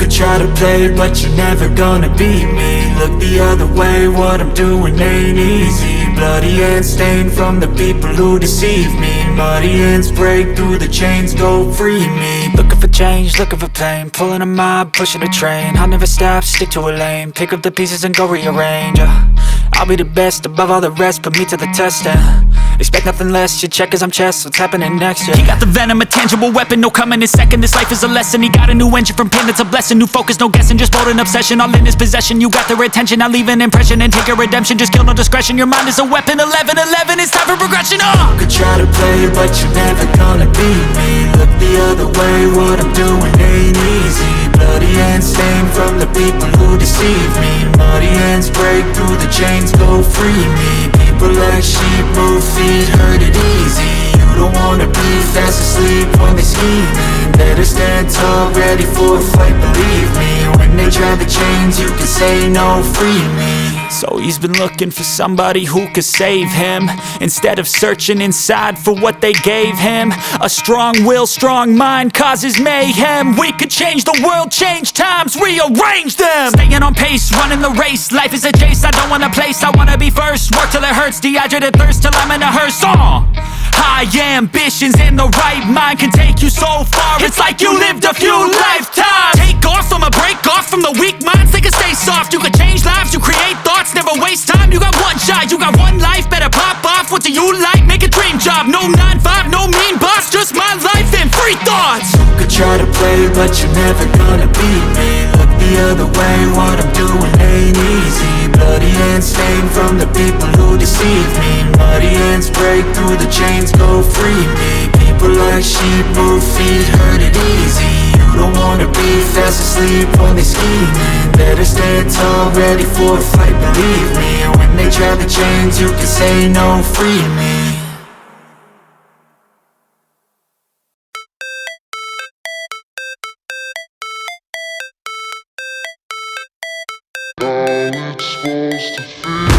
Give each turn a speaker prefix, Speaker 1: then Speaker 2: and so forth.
Speaker 1: could try to play, but you're never gonna beat me. Look the other way, what I'm doing ain't easy. Bloody hands stained from the people who deceive me. Muddy hands break through the chains, go free me. Looking for change, looking for pain, pulling a mob, pushing a train. I'll never stop, stick to a lane, pick up the pieces and go rearrange. I'll be the best above all the rest, put me to the test and expect nothing less, your check is I'm chess, what's happening next, yeah. He got the venom, a tangible weapon, no coming in second. This life is a lesson, he got a new engine from pain, it's a blessing. New focus, no guessing, just bold and obsession. All in his possession, you got their attention. I'll leave an impression and take your redemption. Just kill, no discretion, your mind is a weapon. 11-11, it's time for progression, You could try to play, but you're never gonna beat me. Look the other way, what I'm doing ain't easy. Bloody hands stained from the people who deceive me. Muddy hands break through the chains, go free me. People like sheep move feet, hurt it easy. You don't wanna be fast asleep when they scheming. Better stand tall, ready for a fight, believe me. When they try the chains, you can say no, free me. So he's been looking for somebody who could save him, instead of searching inside for what they gave him. A strong will, strong mind causes mayhem. We could change the world, change times, rearrange them. Staying on pace, running the race. Life is a chase, I don't want a place, I wanna be first. Work till it hurts, dehydrated thirst till I'm in a hearse. High ambitions and the right mind can take you so far. It's like you lived a few lifetimes. Take off from a break off from the weak minds, they can stay soft. You can change lives, you create thoughts, never waste time. You got one shot, you got one life, better pop off. What do you like? Make a dream job. No 9-5, no mean boss, just my life and free thoughts. You could try to play, but you're never gonna beat me. Look the other way, what I'm doing ain't easy. Bloody hands stained from the people who deceive me. Muddy hands break through the chains, go free me. People like sheep move feet, hurt it easy. You don't wanna be fast asleep when they scheming. Better stand tall, ready for a fight, believe me. When they try the chains, you can say no, free me.
Speaker 2: How it's supposed to feel.